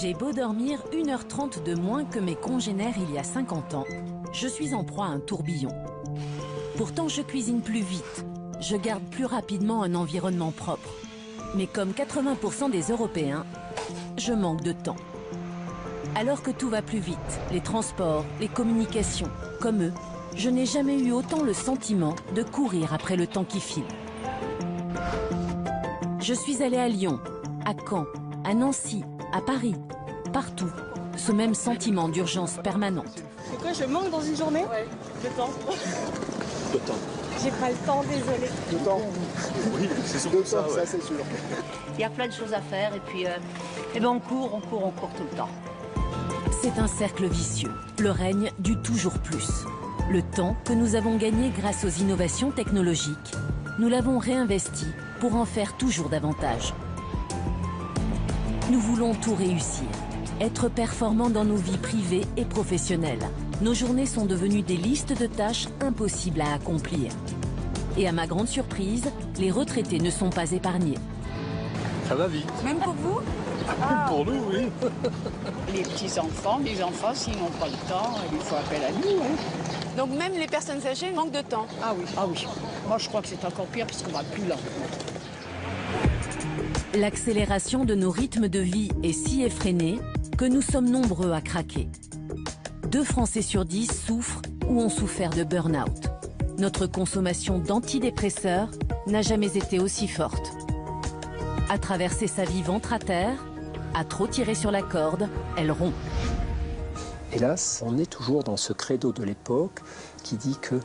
J'ai beau dormir 1h30 de moins que mes congénères il y a 50 ans, je suis en proie à un tourbillon. Pourtant, je cuisine plus vite, je garde plus rapidement un environnement propre. Mais comme 80% des Européens, je manque de temps. Alors que tout va plus vite, les transports, les communications, comme eux, je n'ai jamais eu autant le sentiment de courir après le temps qui file. Je suis allée à Lyon, à Caen, à Nancy, à Paris, partout, ce même sentiment d'urgence permanente. C'est quoi, je manque dans une journée? Ouais, de temps. De temps. J'ai pas le temps, désolé. De temps. Oui, c'est surtout ça, ouais. Ça c'est sûr. Il y a plein de choses à faire et puis on court tout le temps. C'est un cercle vicieux, le règne du toujours plus. Le temps que nous avons gagné grâce aux innovations technologiques, nous l'avons réinvesti pour en faire toujours davantage. Nous voulons tout réussir, être performants dans nos vies privées et professionnelles. Nos journées sont devenues des listes de tâches impossibles à accomplir. Et à ma grande surprise, les retraités ne sont pas épargnés. Ça va vite. Même pour vous? Pour nous, oui. Les petits-enfants, les enfants, s'ils n'ont pas le temps, il faut appel à nous. Hein. Donc même les personnes âgées manquent de temps? Ah oui. Moi, je crois que c'est encore pire parce qu'on va plus lent. L'accélération de nos rythmes de vie est si effrénée que nous sommes nombreux à craquer. 2 Français sur 10 souffrent ou ont souffert de burn-out. Notre consommation d'antidépresseurs n'a jamais été aussi forte. À traverser sa vie ventre à terre, à trop tirer sur la corde, elle rompt. Hélas, on est toujours dans ce credo de l'époque qui dit que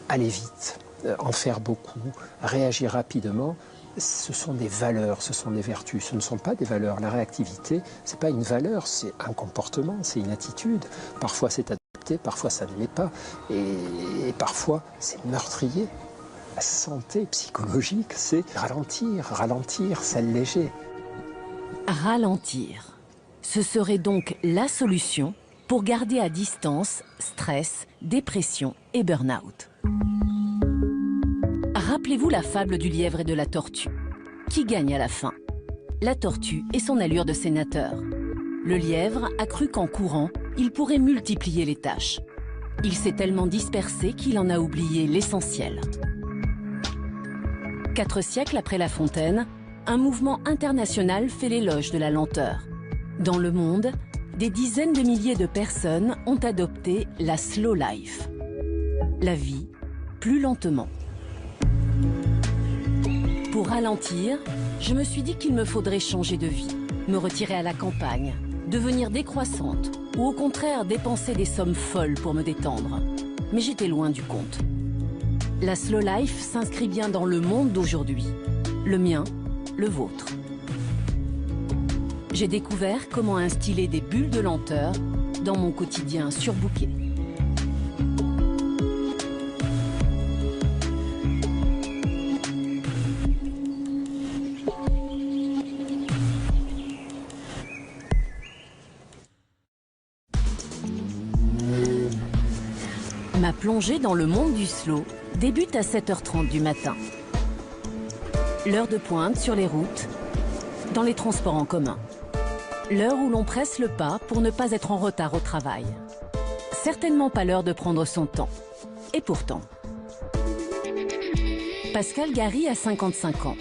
aller vite, en faire beaucoup, réagir rapidement, ce sont des valeurs, ce sont des vertus, ce ne sont pas des valeurs. La réactivité, ce n'est pas une valeur, c'est un comportement, c'est une attitude. Parfois c'est adapté, parfois ça ne l'est pas. Et parfois c'est meurtrier. La santé psychologique, c'est ralentir, s'alléger. Ralentir. Ce serait donc la solution pour garder à distance stress, dépression et burn-out. Rappelez-vous la fable du lièvre et de la tortue. Qui gagne à la fin? La tortue et son allure de sénateur. Le lièvre a cru qu'en courant, il pourrait multiplier les tâches. Il s'est tellement dispersé qu'il en a oublié l'essentiel. 4 siècles après La Fontaine, un mouvement international fait l'éloge de la lenteur. Dans le monde, des dizaines de milliers de personnes ont adopté la slow life. La vie, plus lentement. Pour ralentir, je me suis dit qu'il me faudrait changer de vie, me retirer à la campagne, devenir décroissante ou au contraire dépenser des sommes folles pour me détendre. Mais j'étais loin du compte. La slow life s'inscrit bien dans le monde d'aujourd'hui, le mien, le vôtre. J'ai découvert comment instiller des bulles de lenteur dans mon quotidien surbooké. Ma plongée dans le monde du slow débute à 7h30 du matin. L'heure de pointe sur les routes, dans les transports en commun. L'heure où l'on presse le pas pour ne pas être en retard au travail. Certainement pas l'heure de prendre son temps. Et pourtant. Pascale Gary a 55 ans.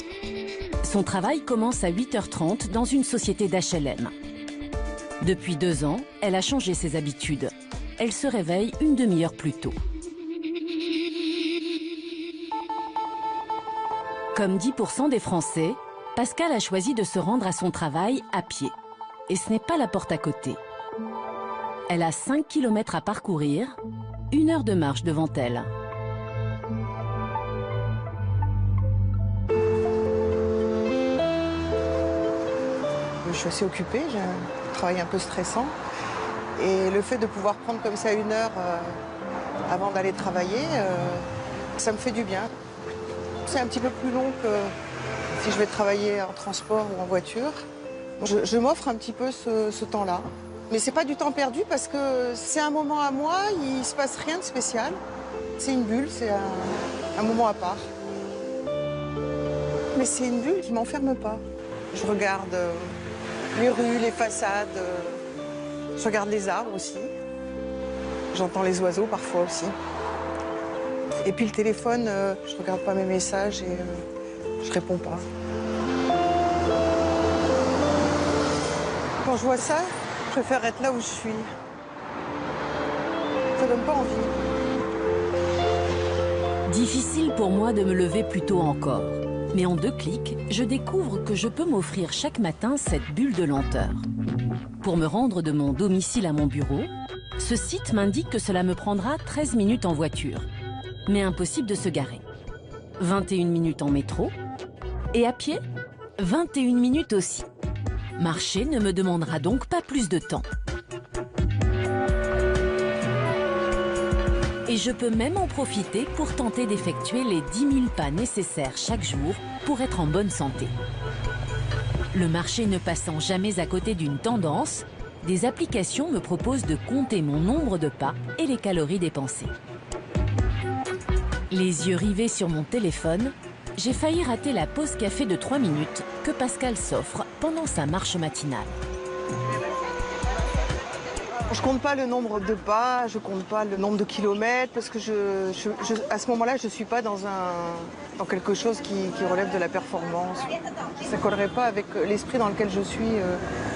Son travail commence à 8h30 dans une société d'HLM. Depuis 2 ans, elle a changé ses habitudes. Elle se réveille une demi-heure plus tôt. Comme 10% des Français, Pascale a choisi de se rendre à son travail à pied. Et ce n'est pas la porte à côté. Elle a 5 km à parcourir, 1 heure de marche devant elle. Je suis assez occupée, j'ai un travail un peu stressant. Et le fait de pouvoir prendre comme ça 1 heure avant d'aller travailler, ça me fait du bien. C'est un petit peu plus long que si je vais travailler en transport ou en voiture. Je m'offre un petit peu ce temps-là. Mais c'est pas du temps perdu parce que c'est un moment à moi, il se passe rien de spécial. C'est une bulle, c'est un moment à part. Mais c'est une bulle, je m'enferme pas. Je regarde les rues, les façades. Je regarde les arbres aussi. J'entends les oiseaux parfois aussi. Et puis le téléphone, je regarde pas mes messages et je réponds pas. Quand je vois ça, je préfère être là où je suis. Ça donne pas envie. Difficile pour moi de me lever plus tôt encore. Mais en 2 clics, je découvre que je peux m'offrir chaque matin cette bulle de lenteur. Pour me rendre de mon domicile à mon bureau, ce site m'indique que cela me prendra 13 minutes en voiture. Mais impossible de se garer. 21 minutes en métro. Et à pied, 21 minutes aussi. Marcher ne me demandera donc pas plus de temps. Et je peux même en profiter pour tenter d'effectuer les 10 000 pas nécessaires chaque jour pour être en bonne santé. Le marché ne passant jamais à côté d'une tendance, des applications me proposent de compter mon nombre de pas et les calories dépensées. Les yeux rivés sur mon téléphone, j'ai failli rater la pause café de 3 minutes que Pascal s'offre pendant sa marche matinale. Je compte pas le nombre de pas, je compte pas le nombre de kilomètres, parce que à ce moment-là, je suis pas dans quelque chose qui relève de la performance. Ça collerait pas avec l'esprit dans lequel je suis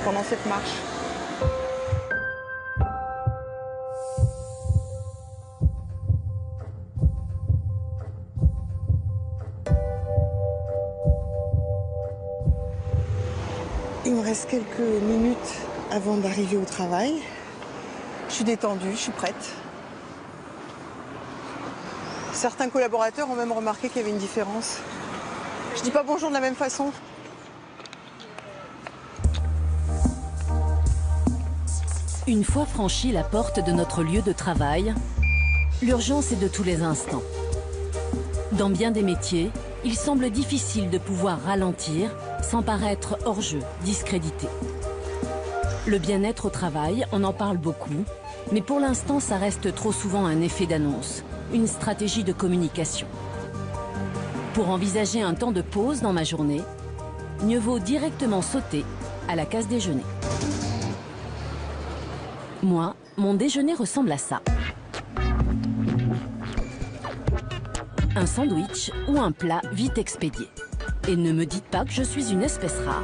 pendant cette marche. Il me reste quelques minutes avant d'arriver au travail. Je suis détendue, je suis prête. Certains collaborateurs ont même remarqué qu'il y avait une différence. Je dis pas bonjour de la même façon. Une fois franchi la porte de notre lieu de travail, l'urgence est de tous les instants. Dans bien des métiers, il semble difficile de pouvoir ralentir sans paraître hors jeu, discrédité. Le bien-être au travail, on en parle beaucoup, mais pour l'instant, ça reste trop souvent un effet d'annonce, une stratégie de communication. Pour envisager un temps de pause dans ma journée, mieux vaut directement sauter à la case déjeuner. Moi, mon déjeuner ressemble à ça. Un sandwich ou un plat vite expédié. Et ne me dites pas que je suis une espèce rare.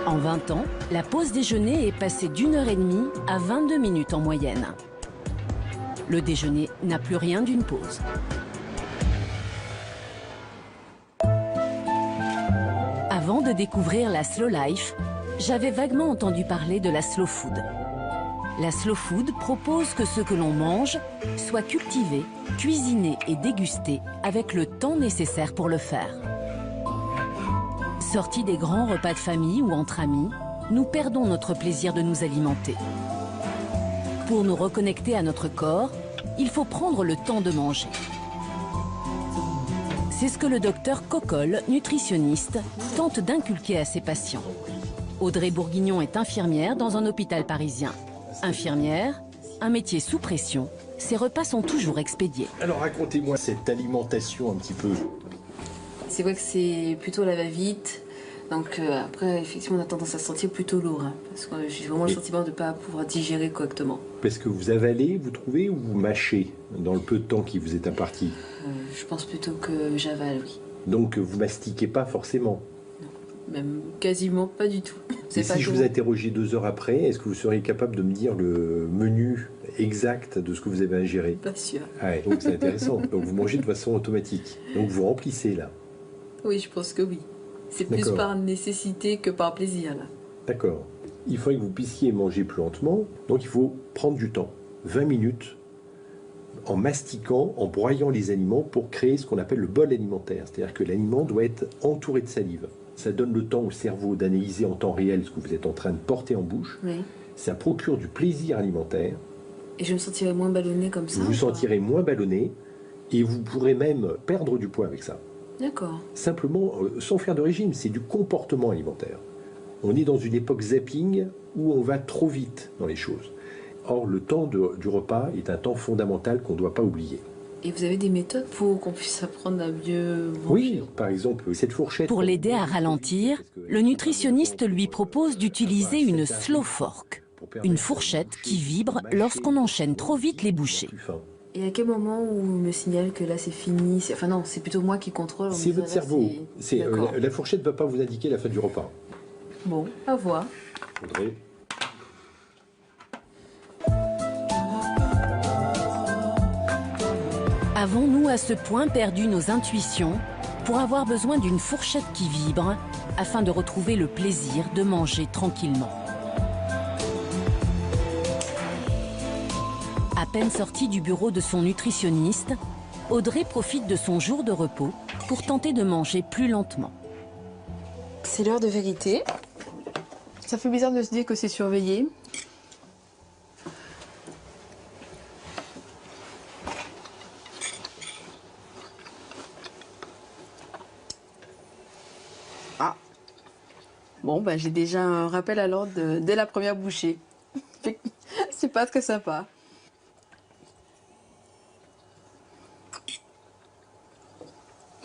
En 20 ans, la pause déjeuner est passée d'1h30 à 22 minutes en moyenne. Le déjeuner n'a plus rien d'une pause. Avant de découvrir la slow life, j'avais vaguement entendu parler de la slow food. La slow food propose que ce que l'on mange soit cultivé, cuisiné et dégusté avec le temps nécessaire pour le faire. Sortis des grands repas de famille ou entre amis, nous perdons notre plaisir de nous alimenter. Pour nous reconnecter à notre corps, il faut prendre le temps de manger. C'est ce que le docteur Cocolle, nutritionniste, tente d'inculquer à ses patients. Audrey Bourguignon est infirmière dans un hôpital parisien. Infirmière, un métier sous pression, ses repas sont toujours expédiés. Alors racontez-moi cette alimentation un petit peu. C'est vrai que c'est plutôt la va-vite. Donc après, effectivement, on a tendance à se sentir plutôt lourd. Hein, parce que j'ai vraiment le sentiment de ne pas pouvoir digérer correctement. Est-ce que vous avalez, vous trouvez, ou vous mâchez dans le peu de temps qui vous est imparti? Je pense plutôt que j'avale, oui. Donc vous mastiquez pas forcément? Non, même quasiment pas du tout. Et si je vous interrogeais 2 heures après, est-ce que vous seriez capable de me dire le menu exact de ce que vous avez ingéré? Pas sûr. Ah ouais, donc c'est intéressant. Donc vous mangez de façon automatique. Donc vous remplissez là. Oui, je pense que oui. C'est plus par nécessité que par plaisir, là. D'accord. Il faudrait que vous puissiez manger plus lentement, donc il faut prendre du temps. 20 minutes en mastiquant, en broyant les aliments pour créer ce qu'on appelle le bol alimentaire. C'est-à-dire que l'aliment doit être entouré de salive. Ça donne le temps au cerveau d'analyser en temps réel ce que vous êtes en train de porter en bouche. Oui. Ça procure du plaisir alimentaire. Et je me sentirai moins ballonnée comme ça? Vous vous sentirez moins ballonné et vous pourrez même perdre du poids avec ça. D'accord. Simplement, sans faire de régime, c'est du comportement alimentaire. On est dans une époque zapping où on va trop vite dans les choses. Or, le temps du repas est un temps fondamental qu'on ne doit pas oublier. Et vous avez des méthodes pour qu'on puisse apprendre à mieux manger? Oui, par exemple, cette fourchette... Pour l'aider à ralentir, le nutritionniste lui propose d'utiliser une slow fork, une fourchette qui vibre lorsqu'on enchaîne trop vite les bouchées. Et à quel moment où on me signale que là c'est fini? Enfin non, c'est plutôt moi qui contrôle. C'est votre cerveau. La fourchette ne va pas vous indiquer la fin du repas. Bon, à voir. Audrey. Avons-nous à ce point perdu nos intuitions pour avoir besoin d'une fourchette qui vibre afin de retrouver le plaisir de manger tranquillement? À peine sortie du bureau de son nutritionniste, Audrey profite de son jour de repos pour tenter de manger plus lentement. C'est l'heure de vérité. Ça fait bizarre de se dire que c'est surveillé. Ah. Bon, bah, j'ai déjà un rappel à l'ordre dès la première bouchée. C'est pas très sympa.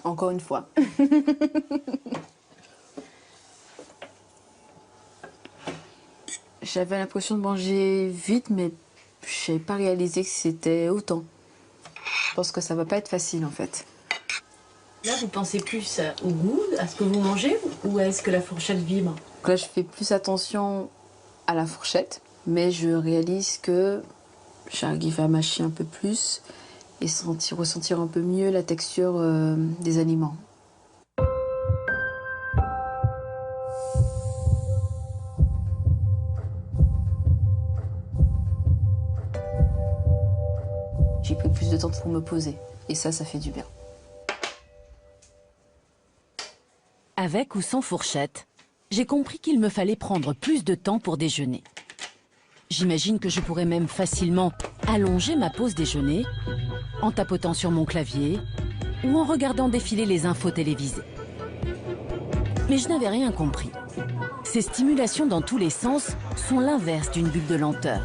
Encore une fois. J'avais l'impression de manger vite, mais je n'avais pas réalisé que c'était autant. Je pense que ça va pas être facile en fait. Là, vous pensez plus au goût, à ce que vous mangez, ou est-ce que la fourchette vibre? Là, je fais plus attention à la fourchette, mais je réalise que j'arrive à mâcher un peu plus et ressentir un peu mieux la texture des aliments. J'ai pris plus de temps pour me poser et ça fait du bien. Avec ou sans fourchette, j'ai compris qu'il me fallait prendre plus de temps pour déjeuner. J'imagine que je pourrais même facilement allonger ma pause déjeuner en tapotant sur mon clavier ou en regardant défiler les infos télévisées. Mais je n'avais rien compris. Ces stimulations dans tous les sens sont l'inverse d'une bulle de lenteur.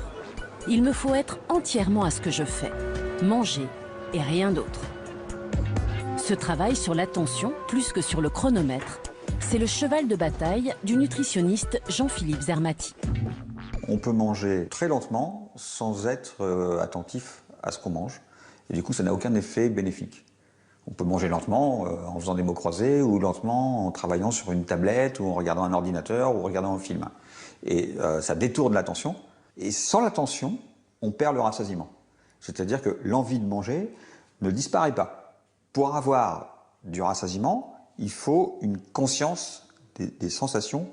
Il me faut être entièrement à ce que je fais, manger et rien d'autre. Ce travail sur l'attention, plus que sur le chronomètre, c'est le cheval de bataille du nutritionniste Jean-Philippe Zermati. On peut manger très lentement sans être attentif à ce qu'on mange. Et du coup, ça n'a aucun effet bénéfique. On peut manger lentement en faisant des mots croisés ou lentement en travaillant sur une tablette ou en regardant un ordinateur ou en regardant un film. Et ça détourne l'attention. Et sans l'attention, on perd le rassasiement. C'est-à-dire que l'envie de manger ne disparaît pas. Pour avoir du rassasiement, il faut une conscience des sensations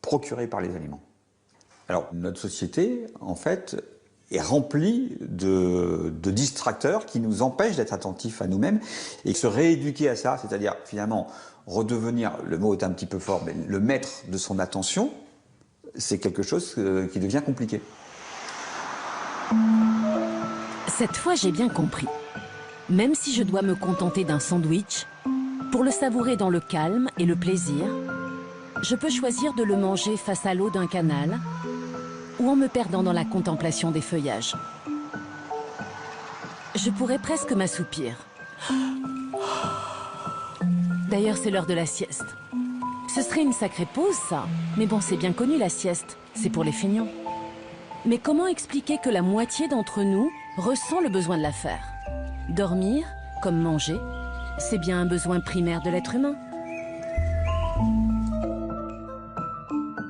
procurées par les aliments. Alors, notre société, en fait, est remplie de distracteurs qui nous empêchent d'être attentifs à nous-mêmes et se rééduquer à ça, c'est-à-dire finalement redevenir, le mot est un petit peu fort, mais le maître de son attention, c'est quelque chose qui devient compliqué. Cette fois, j'ai bien compris. Même si je dois me contenter d'un sandwich, pour le savourer dans le calme et le plaisir, je peux choisir de le manger face à l'eau d'un canal ou en me perdant dans la contemplation des feuillages. Je pourrais presque m'assoupir. D'ailleurs, c'est l'heure de la sieste. Ce serait une sacrée pause, ça. Mais bon, c'est bien connu, la sieste. C'est pour les feignants. Mais comment expliquer que la moitié d'entre nous ressent le besoin de la faire? Dormir, comme manger, c'est bien un besoin primaire de l'être humain.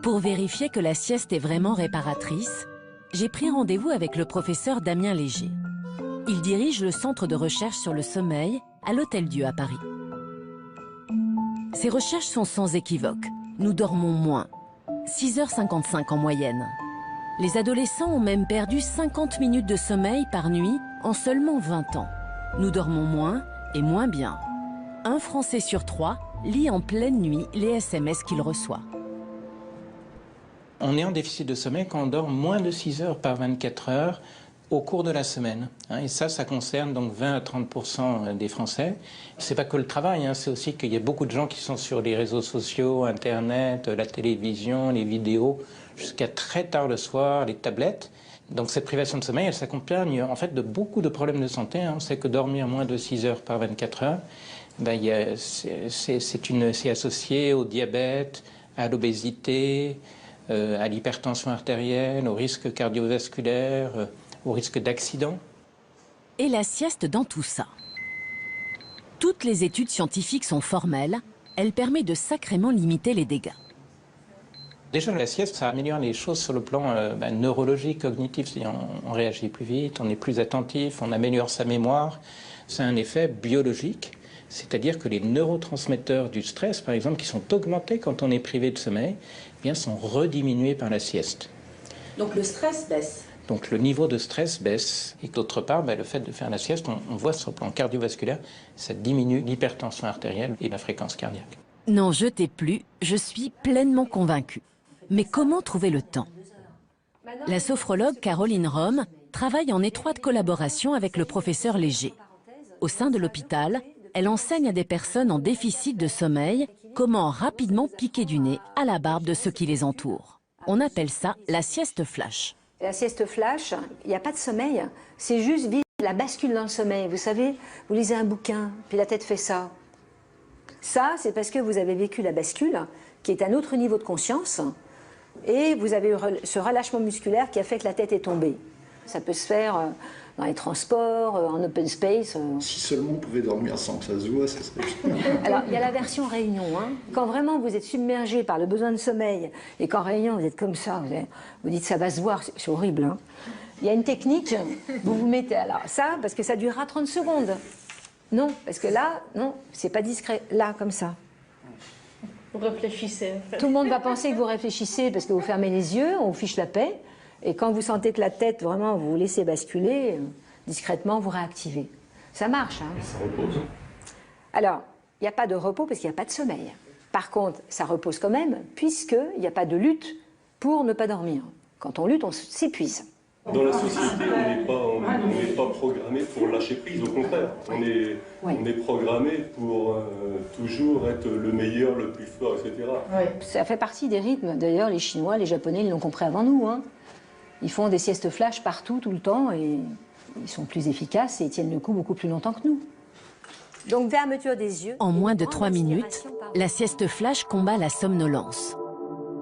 Pour vérifier que la sieste est vraiment réparatrice, j'ai pris rendez-vous avec le professeur Damien Léger. Il dirige le centre de recherche sur le sommeil à l'Hôtel-Dieu à Paris. Ses recherches sont sans équivoque. Nous dormons moins, 6h55 en moyenne. Les adolescents ont même perdu 50 minutes de sommeil par nuit en seulement 20 ans. Nous dormons moins et moins bien. Un Français sur 3 lit en pleine nuit les SMS qu'il reçoit. On est en déficit de sommeil quand on dort moins de 6 heures par 24 heures au cours de la semaine. Et ça concerne donc 20 à 30% des Français. C'est pas que le travail, c'est aussi qu'il y a beaucoup de gens qui sont sur les réseaux sociaux, Internet, la télévision, les vidéos, jusqu'à très tard le soir, les tablettes. Donc cette privation de sommeil, elle s'accompagne en fait de beaucoup de problèmes de santé. On sait que dormir moins de 6 heures par 24 heures, c'est associé au diabète, à l'obésité, à l'hypertension artérielle, au risque cardiovasculaire, au risque d'accident. Et la sieste dans tout ça? Toutes les études scientifiques sont formelles. Elle permet de sacrément limiter les dégâts. Déjà, la sieste, ça améliore les choses sur le plan neurologique, cognitif. On réagit plus vite, on est plus attentif, on améliore sa mémoire. C'est un effet biologique, c'est-à-dire que les neurotransmetteurs du stress, par exemple, qui sont augmentés quand on est privé de sommeil, eh bien, sont rediminués par la sieste. Donc le stress baisse. Donc le niveau de stress baisse. Et d'autre part, le fait de faire la sieste, on voit sur le plan cardiovasculaire, ça diminue l'hypertension artérielle et la fréquence cardiaque. N'en jetez plus, je suis pleinement convaincue. Mais comment trouver le temps? La sophrologue Caroline Rome travaille en étroite collaboration avec le professeur Léger. Au sein de l'hôpital, elle enseigne à des personnes en déficit de sommeil comment rapidement piquer du nez à la barbe de ceux qui les entourent. On appelle ça la sieste flash. La sieste flash, il n'y a pas de sommeil, c'est juste vivre la bascule dans le sommeil. Vous savez, vous lisez un bouquin, puis la tête fait ça. Ça, c'est parce que vous avez vécu la bascule, qui est un autre niveau de conscience, et vous avez eu ce relâchement musculaire qui a fait que la tête est tombée. Ça peut se faire dans les transports, en open space. Si seulement on pouvait dormir sans que ça se voit, ça serait... Alors, il y a la version réunion. Quand vraiment vous êtes submergé par le besoin de sommeil, et qu'en réunion vous êtes comme ça, vous dites ça va se voir, c'est horrible. Il y a une technique, vous vous mettez... Alors ça, parce que ça durera 30 secondes. Non, parce que là, non, c'est pas discret. Là, comme ça. Vous réfléchissez. En fait. Tout le monde va penser que vous réfléchissez parce que vous fermez les yeux, on vous fiche la paix. Et quand vous sentez que la tête, vraiment, vous laissez basculer, discrètement, vous réactivez. Ça marche. Et ça repose. Alors, il n'y a pas de repos parce qu'il n'y a pas de sommeil. Par contre, ça repose quand même, puisqu'il n'y a pas de lutte pour ne pas dormir. Quand on lutte, on s'épuise. Dans la société, on n'est pas programmé pour lâcher prise, au contraire. On est programmé pour toujours être le meilleur, le plus fort, etc. Oui. Ça fait partie des rythmes. D'ailleurs, les Chinois, les Japonais, ils l'ont compris avant nous. Ils font des siestes flash partout, tout le temps, et ils sont plus efficaces et ils tiennent le coup beaucoup plus longtemps que nous. Donc, fermeture des yeux. En moins de 3 minutes, la sieste flash combat la somnolence.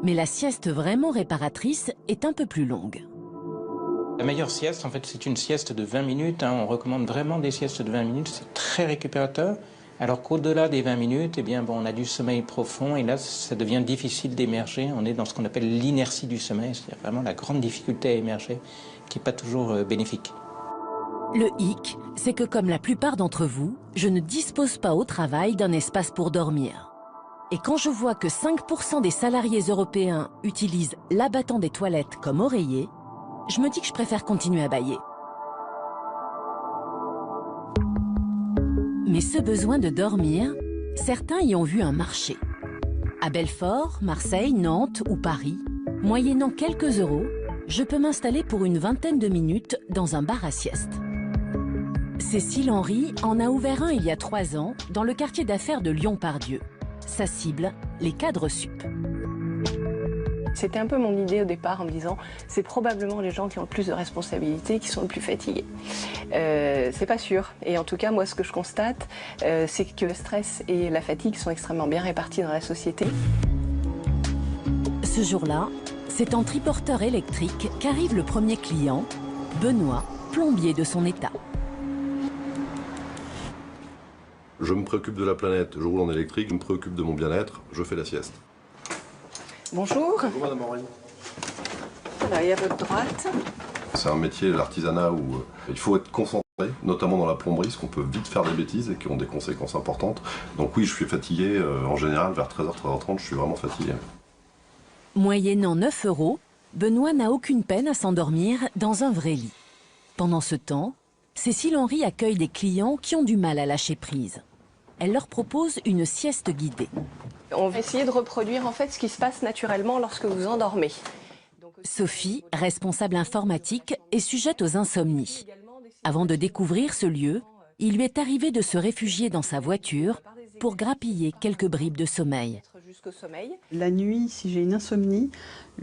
Mais la sieste vraiment réparatrice est un peu plus longue. La meilleure sieste, en fait, c'est une sieste de 20 minutes. On recommande vraiment des siestes de 20 minutes. C'est très récupérateur. Alors qu'au-delà des 20 minutes, eh bien, on a du sommeil profond. Et là, ça devient difficile d'émerger. On est dans ce qu'on appelle l'inertie du sommeil. C'est vraiment la grande difficulté à émerger, qui n'est pas toujours bénéfique. Le hic, c'est que comme la plupart d'entre vous, je ne dispose pas au travail d'un espace pour dormir. Et quand je vois que 5% des salariés européens utilisent l'abattant des toilettes comme oreiller, je me dis que je préfère continuer à bâiller. Mais ce besoin de dormir, certains y ont vu un marché. À Belfort, Marseille, Nantes ou Paris, moyennant quelques euros, je peux m'installer pour une vingtaine de minutes dans un bar à sieste. Cécile Henry en a ouvert un il y a 3 ans dans le quartier d'affaires de Lyon-Part-Dieu. Sa cible, les cadres sup. C'était un peu mon idée au départ en me disant c'est probablement les gens qui ont le plus de responsabilités qui sont le plus fatigués. C'est pas sûr. Et en tout cas, moi, ce que je constate, c'est que le stress et la fatigue sont extrêmement bien répartis dans la société. Ce jour-là, c'est en triporteur électrique qu'arrive le premier client, Benoît, plombier de son état. Je me préoccupe de la planète, je roule en électrique, je me préoccupe de mon bien-être, je fais la sieste. Bonjour. Bonjour Madame Henry. Voilà, et à votre droite. C'est un métier, l'artisanat, où il faut être concentré, notamment dans la plomberie, parce qu'on peut vite faire des bêtises et qui ont des conséquences importantes. Donc oui, je suis fatigué, en général, vers 13h, 13h30, je suis vraiment fatigué. Moyennant 9 €, Benoît n'a aucune peine à s'endormir dans un vrai lit. Pendant ce temps, Cécile Henry accueille des clients qui ont du mal à lâcher prise. Elle leur propose une sieste guidée. On va essayer de reproduire en fait ce qui se passe naturellement lorsque vous endormez. Sophie, responsable informatique, est sujette aux insomnies. Avant de découvrir ce lieu, il lui est arrivé de se réfugier dans sa voiture pour grappiller quelques bribes de sommeil. La nuit, si j'ai une insomnie,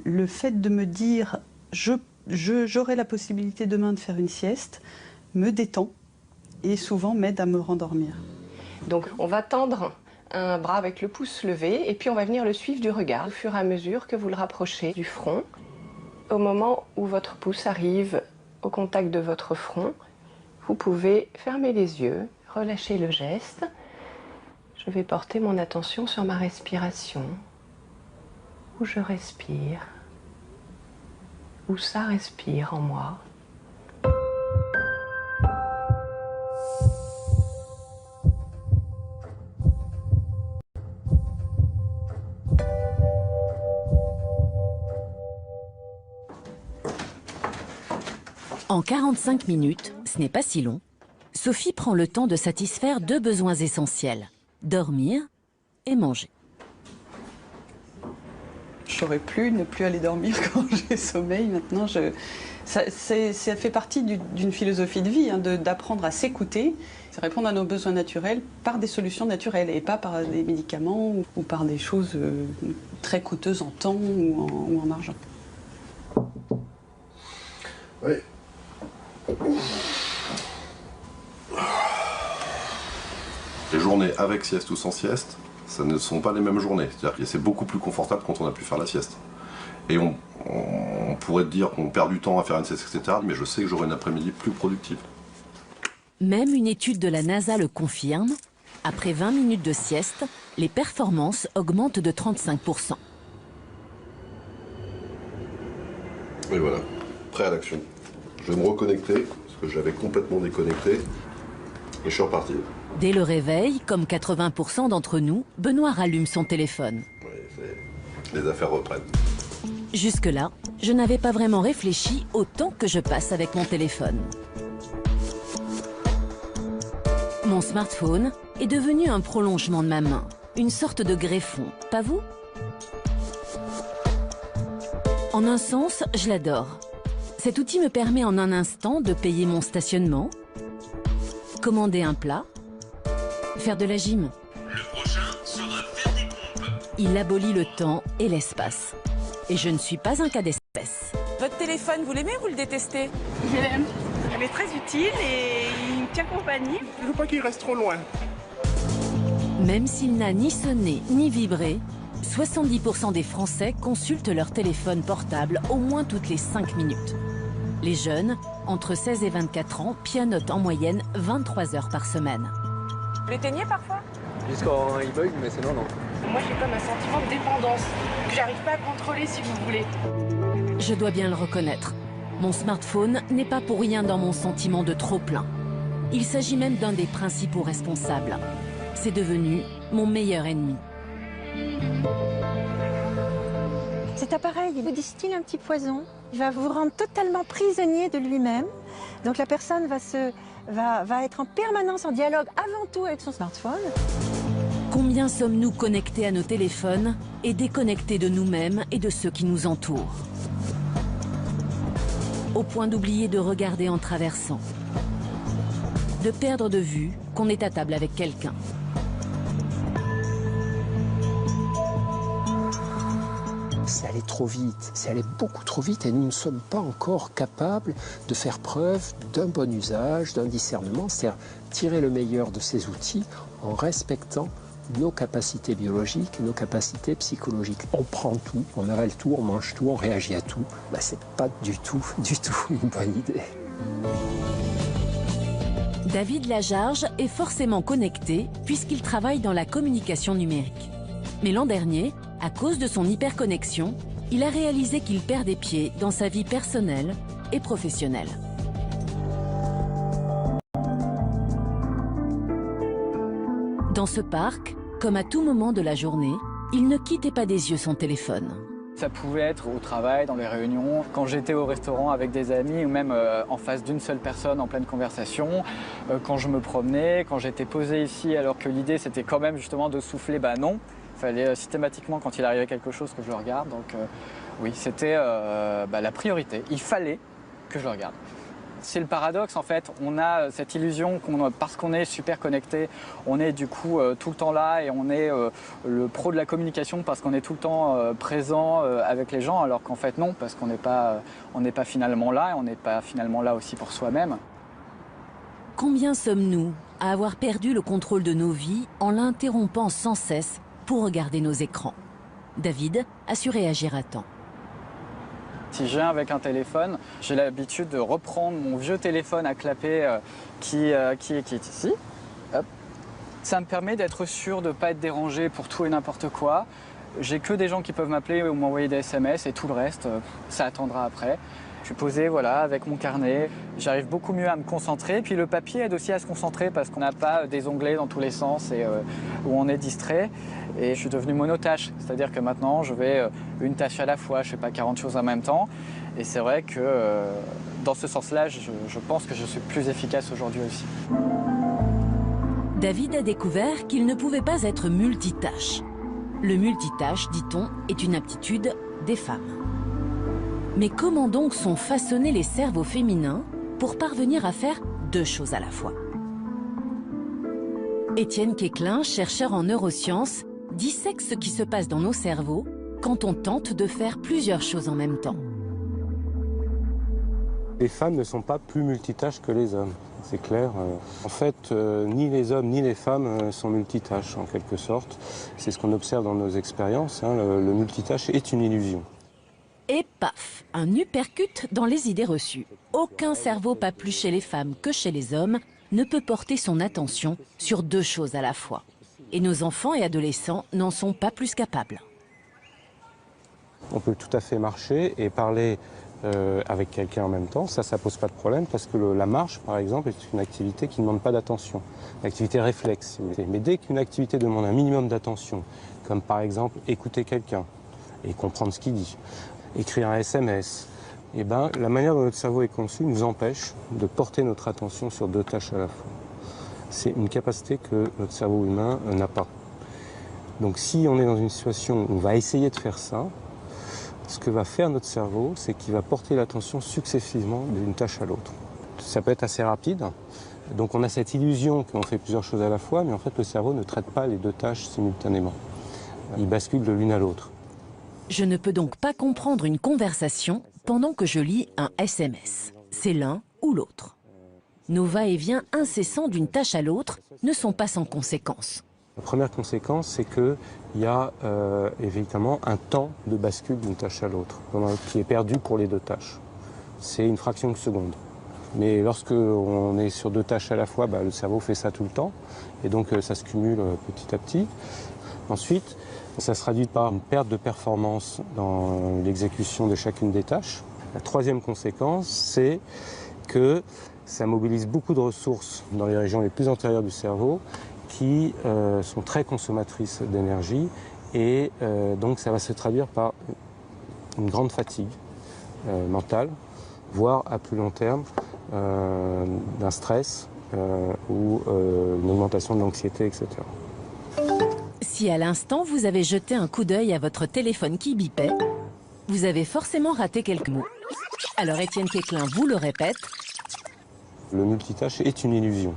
le fait de me dire je j'aurai la possibilité demain de faire une sieste, me détend et souvent m'aide à me rendormir. Donc on va tendre un bras avec le pouce levé et puis on va venir le suivre du regard au fur et à mesure que vous le rapprochez du front. Au moment où votre pouce arrive au contact de votre front, vous pouvez fermer les yeux, relâcher le geste. Je vais porter mon attention sur ma respiration, où je respire, où ça respire en moi. En 45 minutes, ce n'est pas si long, Sophie prend le temps de satisfaire 2 besoins essentiels, dormir et manger. Je n'aurais plus ne plus aller dormir quand j'ai sommeil. Maintenant, ça fait partie d'une philosophie de vie, hein, d'apprendre à s'écouter, répondre à nos besoins naturels par des solutions naturelles et pas par des médicaments ou par des choses très coûteuses en temps ou en argent. Oui. Les journées avec sieste ou sans sieste, ça ne sont pas les mêmes journées. C'est-à-dire que c'est beaucoup plus confortable quand on a pu faire la sieste. Et on pourrait dire qu'on perd du temps à faire une sieste, etc. Mais je sais que j'aurai une après-midi plus productive. Même une étude de la NASA le confirme. Après 20 minutes de sieste, les performances augmentent de 35%. Et voilà, prêt à l'action. Je vais me reconnecter, parce que j'avais complètement déconnecté. Et je suis reparti. Dès le réveil, comme 80% d'entre nous, Benoît rallume son téléphone. Oui, les affaires reprennent. Jusque-là, je n'avais pas vraiment réfléchi au temps que je passe avec mon téléphone. Mon smartphone est devenu un prolongement de ma main, une sorte de greffon, pas vous? En un sens, je l'adore. Cet outil me permet en un instant de payer mon stationnement, commander un plat, faire de la gym. Le prochain sera faire des pompes. Il abolit le temps et l'espace. Et je ne suis pas un cas d'espèce. Votre téléphone, vous l'aimez ou vous le détestez? Je l'aime. Elle est très utile et il me tient compagnie. Je veux pas qu'il reste trop loin. Même s'il n'a ni sonné ni vibré, 70% des Français consultent leur téléphone portable au moins toutes les 5 minutes. Les jeunes, entre 16 et 24 ans, pianotent en moyenne 23 heures par semaine. Vous l'éteignez parfois? Jusqu'en il bug, mais sinon non. Moi j'ai comme un sentiment de dépendance que j'arrive pas à contrôler si vous voulez. Je dois bien le reconnaître. Mon smartphone n'est pas pour rien dans mon sentiment de trop-plein. Il s'agit même d'un des principaux responsables. C'est devenu mon meilleur ennemi. Cet appareil, il vous distille un petit poison. Il va vous rendre totalement prisonnier de lui-même. Donc la personne va être en permanence en dialogue avant tout avec son smartphone. Combien sommes-nous connectés à nos téléphones et déconnectés de nous-mêmes et de ceux qui nous entourent? Au point d'oublier de regarder en traversant, de perdre de vue qu'on est à table avec quelqu'un. C'est allé trop vite, c'est allé beaucoup trop vite et nous ne sommes pas encore capables de faire preuve d'un bon usage, d'un discernement, c'est-à-dire tirer le meilleur de ces outils en respectant nos capacités biologiques, nos capacités psychologiques. On prend tout, on avale tout, on mange tout, on réagit à tout. Ben, c'est pas du tout une bonne idée. David Lajarge est forcément connecté puisqu'il travaille dans la communication numérique. Mais l'an dernier, à cause de son hyperconnexion, il a réalisé qu'il perd des pieds dans sa vie personnelle et professionnelle. Dans ce parc, comme à tout moment de la journée, il ne quittait pas des yeux son téléphone. Ça pouvait être au travail, dans les réunions, quand j'étais au restaurant avec des amis ou même en face d'une seule personne en pleine conversation, quand je me promenais, quand j'étais posé ici alors que l'idée c'était quand même justement de souffler, bah non. Il fallait systématiquement quand il arrivait quelque chose que je le regarde, donc oui c'était la priorité, il fallait que je le regarde. C'est le paradoxe en fait, on a cette illusion parce qu'on est super connecté, on est du coup tout le temps là et on est le pro de la communication parce qu'on est tout le temps présent avec les gens, alors qu'en fait non, parce qu'on n'est pas finalement là et on n'est pas finalement là aussi pour soi-même. Combien sommes-nous à avoir perdu le contrôle de nos vies en l'interrompant sans cesse pour regarder nos écrans? David a su réagir à temps. Si je viens avec un téléphone, j'ai l'habitude de reprendre mon vieux téléphone à clapet qui est ici. Hop. Ça me permet d'être sûr de ne pas être dérangé pour tout et n'importe quoi. J'ai que des gens qui peuvent m'appeler ou m'envoyer des SMS et tout le reste, ça attendra après. Je suis posé voilà, avec mon carnet, j'arrive beaucoup mieux à me concentrer. Puis le papier aide aussi à se concentrer parce qu'on n'a pas des onglets dans tous les sens et où on est distrait. Et je suis devenu monotâche, c'est-à-dire que maintenant je vais une tâche à la fois, je ne fais pas 40 choses en même temps. Et c'est vrai que dans ce sens-là, je pense que je suis plus efficace aujourd'hui aussi. David a découvert qu'il ne pouvait pas être multitâche. Le multitâche, dit-on, est une aptitude des femmes. Mais comment donc sont façonnés les cerveaux féminins pour parvenir à faire deux choses à la fois? Étienne Quéclin, chercheur en neurosciences, dissèque ce qui se passe dans nos cerveaux quand on tente de faire plusieurs choses en même temps. Les femmes ne sont pas plus multitâches que les hommes, c'est clair. En fait, ni les hommes ni les femmes sont multitâches en quelque sorte. C'est ce qu'on observe dans nos expériences, hein. Le multitâche est une illusion. Et paf, un uppercut dans les idées reçues. Aucun cerveau, pas plus chez les femmes que chez les hommes, ne peut porter son attention sur deux choses à la fois. Et nos enfants et adolescents n'en sont pas plus capables. On peut tout à fait marcher et parler avec quelqu'un en même temps. Ça pose pas de problème parce que la marche, par exemple, est une activité qui ne demande pas d'attention. Une activité réflexe, si vous voulez. Mais dès qu'une activité demande un minimum d'attention, comme par exemple écouter quelqu'un et comprendre ce qu'il dit, écrire un SMS, eh ben, la manière dont notre cerveau est conçu nous empêche de porter notre attention sur deux tâches à la fois. C'est une capacité que notre cerveau humain n'a pas. Donc si on est dans une situation où on va essayer de faire ça, ce que va faire notre cerveau, c'est qu'il va porter l'attention successivement d'une tâche à l'autre. Ça peut être assez rapide, donc on a cette illusion qu'on fait plusieurs choses à la fois, mais en fait le cerveau ne traite pas les deux tâches simultanément. Il bascule de l'une à l'autre. Je ne peux donc pas comprendre une conversation pendant que je lis un SMS. C'est l'un ou l'autre. Nos va-et-vient incessants d'une tâche à l'autre ne sont pas sans conséquences. La première conséquence, c'est qu'il y a évidemment un temps de bascule d'une tâche à l'autre, qui est perdu pour les deux tâches. C'est une fraction de seconde. Mais lorsque on est sur deux tâches à la fois, le cerveau fait ça tout le temps, et donc ça se cumule petit à petit. Ensuite, ça se traduit par une perte de performance dans l'exécution de chacune des tâches. La troisième conséquence, c'est que ça mobilise beaucoup de ressources dans les régions les plus antérieures du cerveau qui sont très consommatrices d'énergie et donc ça va se traduire par une grande fatigue mentale, voire à plus long terme d'un stress ou une augmentation de l'anxiété, etc. Si à l'instant vous avez jeté un coup d'œil à votre téléphone qui bipait, vous avez forcément raté quelques mots. Alors Étienne Quéclin vous le répète. Le multitâche est une illusion.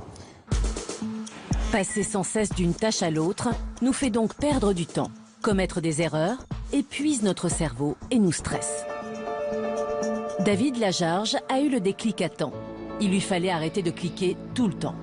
Passer sans cesse d'une tâche à l'autre nous fait donc perdre du temps, commettre des erreurs, épuise notre cerveau et nous stresse. David Lajarge a eu le déclic à temps. Il lui fallait arrêter de cliquer tout le temps.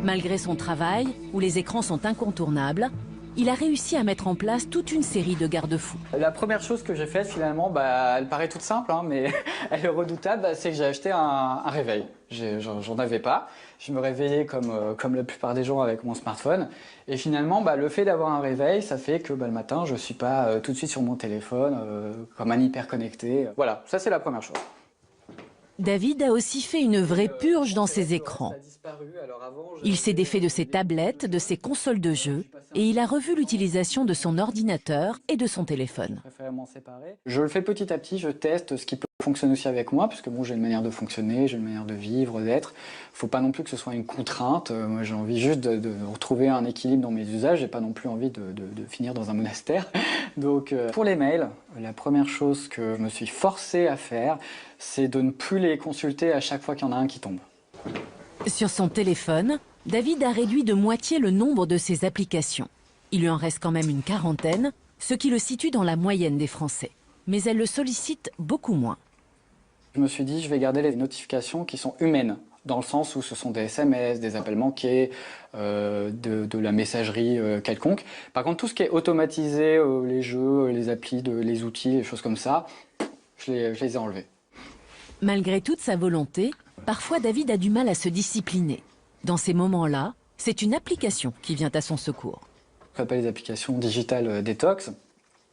Malgré son travail, où les écrans sont incontournables, il a réussi à mettre en place toute une série de garde-fous. La première chose que j'ai faite, finalement, elle paraît toute simple, hein, mais elle est redoutable, c'est que j'ai acheté un réveil. J'en avais pas. Je me réveillais comme la plupart des gens avec mon smartphone. Et finalement, le fait d'avoir un réveil, ça fait que le matin, je ne suis pas tout de suite sur mon téléphone, comme un hyper connecté. Voilà, ça c'est la première chose. David a aussi fait une vraie purge dans ses écrans. Il s'est défait de ses tablettes, de ses consoles de jeux, et il a revu l'utilisation de son ordinateur et de son téléphone. Je le fais petit à petit, je teste ce qui peut fonctionne aussi avec moi, puisque bon, j'ai une manière de fonctionner, j'ai une manière de vivre, d'être. Il ne faut pas non plus que ce soit une contrainte. Moi, j'ai envie juste de retrouver un équilibre dans mes usages. J'ai pas non plus envie de finir dans un monastère. Donc, pour les mails, la première chose que je me suis forcé à faire, c'est de ne plus les consulter à chaque fois qu'il y en a un qui tombe. Sur son téléphone, David a réduit de moitié le nombre de ses applications. Il lui en reste quand même une quarantaine, ce qui le situe dans la moyenne des Français. Mais elle le sollicite beaucoup moins. Je me suis dit, je vais garder les notifications qui sont humaines, dans le sens où ce sont des SMS, des appels manqués, de la messagerie quelconque. Par contre, tout ce qui est automatisé, les jeux, les applis, les outils, les choses comme ça, je les ai enlevés. Malgré toute sa volonté, parfois David a du mal à se discipliner. Dans ces moments-là, c'est une application qui vient à son secours. Ce qu'on appelle les applications digitales détox.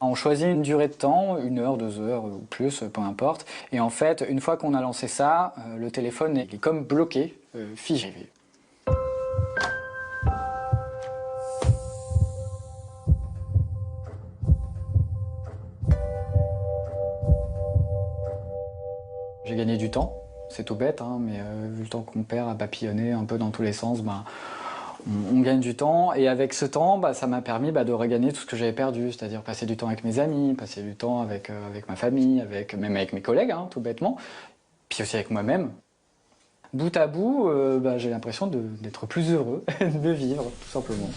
On choisit une durée de temps, 1 heure, 2 heures ou plus, peu importe. Et en fait, une fois qu'on a lancé ça, le téléphone est comme bloqué, figé. J'ai gagné du temps, c'est tout bête, hein, mais vu le temps qu'on perd à papillonner un peu dans tous les sens, on gagne du temps, et avec ce temps, ça m'a permis de regagner tout ce que j'avais perdu, c'est-à-dire passer du temps avec mes amis, passer du temps avec ma famille, même avec mes collègues, hein, tout bêtement, puis aussi avec moi-même. Bout à bout, j'ai l'impression d'être plus heureux, de vivre, tout simplement.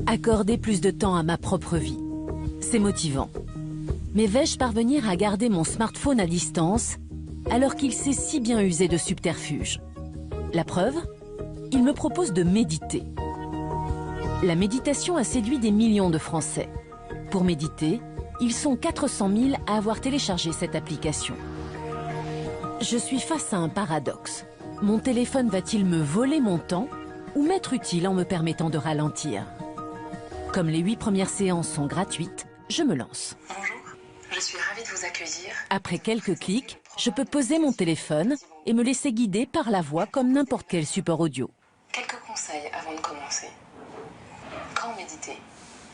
Accorder plus de temps à ma propre vie, c'est motivant. Mais vais-je parvenir à garder mon smartphone à distance alors qu'il sait si bien user de subterfuges? La preuve? Il me propose de méditer. La méditation a séduit des millions de Français. Pour méditer, ils sont 400 000 à avoir téléchargé cette application. Je suis face à un paradoxe. Mon téléphone va-t-il me voler mon temps ou m'être utile en me permettant de ralentir? Comme les 8 premières séances sont gratuites, je me lance. Bonjour, je suis ravie de vous accueillir. Après quelques clics, je peux poser mon téléphone et me laisser guider par la voix comme n'importe quel support audio. Quelques conseils avant de commencer. Quand méditer?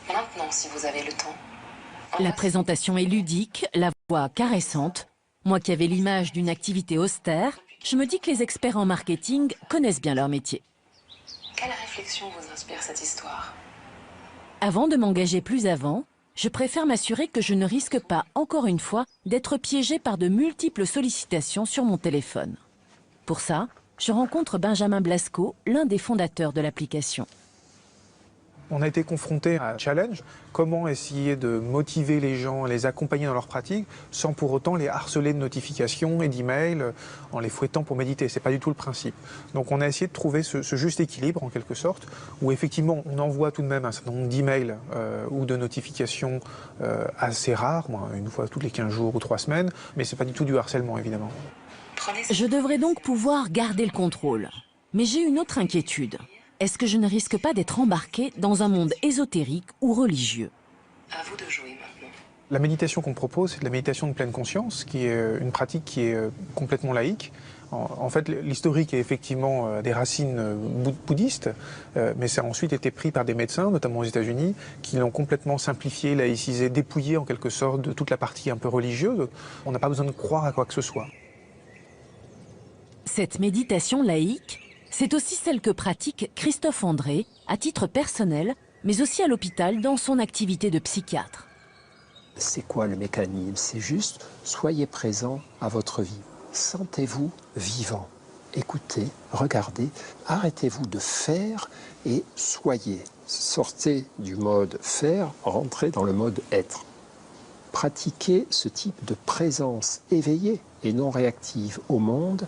Maintenant, si vous avez le temps. La présentation est ludique, la voix caressante. Moi qui avais l'image d'une activité austère, je me dis que les experts en marketing connaissent bien leur métier. Quelle réflexion vous inspire cette histoire? Avant de m'engager plus avant, je préfère m'assurer que je ne risque pas, encore une fois, d'être piégée par de multiples sollicitations sur mon téléphone. Pour ça, je rencontre Benjamin Blasco, l'un des fondateurs de l'application. On a été confronté à un challenge, comment essayer de motiver les gens, les accompagner dans leur pratique, sans pour autant les harceler de notifications et d'emails, en les fouettant pour méditer. C'est pas du tout le principe. Donc on a essayé de trouver ce juste équilibre, en quelque sorte, où effectivement on envoie tout de même un certain nombre d'emails ou de notifications assez rares, une fois toutes les 15 jours ou 3 semaines, mais c'est pas du tout du harcèlement, évidemment. Je devrais donc pouvoir garder le contrôle. Mais j'ai une autre inquiétude. Est-ce que je ne risque pas d'être embarquée dans un monde ésotérique ou religieux? À vous de jouer maintenant. La méditation qu'on propose, c'est de la méditation de pleine conscience, qui est une pratique qui est complètement laïque. En fait, l'historique est effectivement des racines bouddhistes, mais ça a ensuite été pris par des médecins, notamment aux États-Unis, qui l'ont complètement simplifié, laïcisé, dépouillé en quelque sorte de toute la partie un peu religieuse. On n'a pas besoin de croire à quoi que ce soit. Cette méditation laïque, c'est aussi celle que pratique Christophe André, à titre personnel, mais aussi à l'hôpital dans son activité de psychiatre. C'est quoi le mécanisme? C'est juste, soyez présent à votre vie. Sentez-vous vivant. Écoutez, regardez, arrêtez-vous de faire et soyez. Sortez du mode faire, rentrez dans le mode être. Pratiquer ce type de présence éveillée et non réactive au monde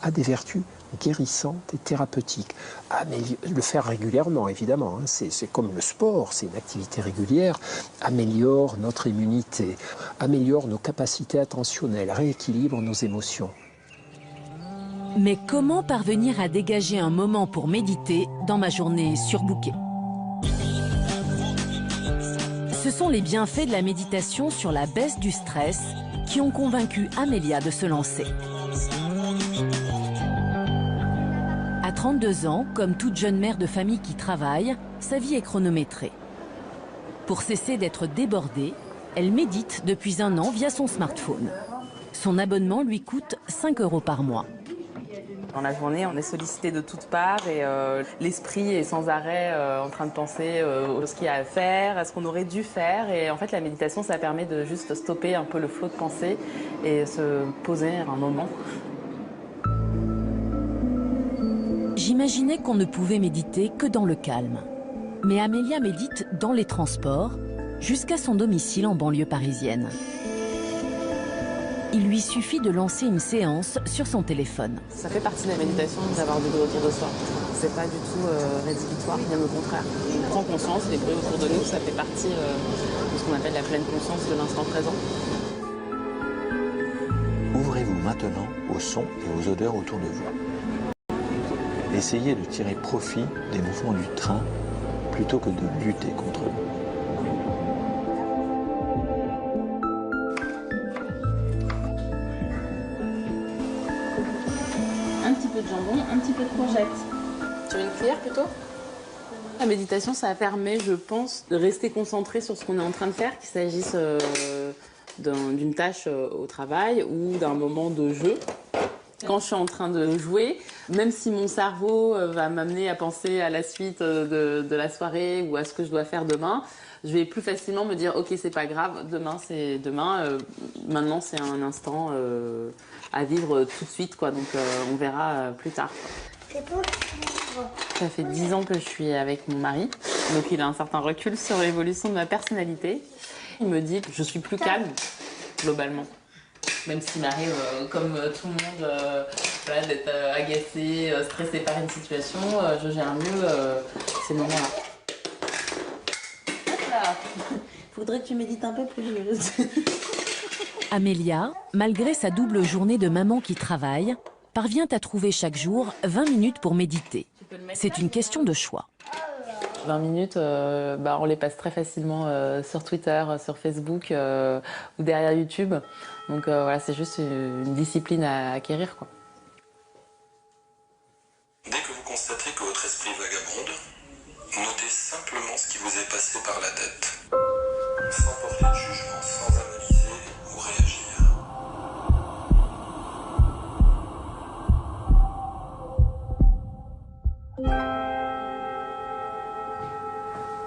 a des vertus guérissantes et thérapeutiques. Ah, mais le faire régulièrement, évidemment, hein, c'est comme le sport, c'est une activité régulière, améliore notre immunité, améliore nos capacités attentionnelles, rééquilibre nos émotions. Mais comment parvenir à dégager un moment pour méditer dans ma journée surbookée? Ce sont les bienfaits de la méditation sur la baisse du stress qui ont convaincu Amélia de se lancer. À 32 ans, comme toute jeune mère de famille qui travaille, sa vie est chronométrée. Pour cesser d'être débordée, Elle médite depuis 1 an via son smartphone. Son abonnement lui coûte 5 € par mois. Dans la journée, on est sollicité de toutes parts et l'esprit est sans arrêt en train de penser à ce qu'il y a à faire, à ce qu'on aurait dû faire. Et en fait, la méditation, ça permet de juste stopper un peu le flot de pensée et se poser un moment. J'imaginais qu'on ne pouvait méditer que dans le calme. Mais Amélia médite dans les transports, jusqu'à son domicile en banlieue parisienne. Il lui suffit de lancer une séance sur son téléphone. Ça fait partie de la méditation d'avoir du bruit autour de soi. C'est pas du tout rédhibitoire, bien au contraire. On prend conscience des bruits autour de nous, ça fait partie de ce qu'on appelle la pleine conscience de l'instant présent. Ouvrez-vous maintenant aux sons et aux odeurs autour de vous. Essayez de tirer profit des mouvements du train plutôt que de lutter contre eux. Un petit peu de jambon, un petit peu de courgette. Sur une cuillère plutôt? La méditation, ça permet, je pense, de rester concentré sur ce qu'on est en train de faire, qu'il s'agisse d'une tâche au travail ou d'un moment de jeu. Quand je suis en train de jouer, même si mon cerveau va m'amener à penser à la suite de la soirée ou à ce que je dois faire demain, je vais plus facilement me dire « Ok, c'est pas grave, demain c'est demain, maintenant c'est un instant à vivre tout de suite, quoi. Donc on verra plus tard. » Ça fait 10 ans que je suis avec mon mari, donc il a un certain recul sur l'évolution de ma personnalité. Il me dit que je suis plus calme, globalement. Même s'il m'arrive, comme tout le monde, voilà, d'être agacé, stressé par une situation, je gère mieux ces moments-là. Faudrait que tu médites un peu plus. Amélia, malgré sa double journée de maman qui travaille, parvient à trouver chaque jour 20 minutes pour méditer. C'est une question de choix. 20 minutes, on les passe très facilement sur Twitter, sur Facebook ou derrière YouTube. Donc voilà, c'est juste une discipline à acquérir, quoi. Dès que vous constatez que votre esprit vagabonde, notez simplement ce qui vous est passé par la tête. Sans porter de jugement, sans analyser ou réagir.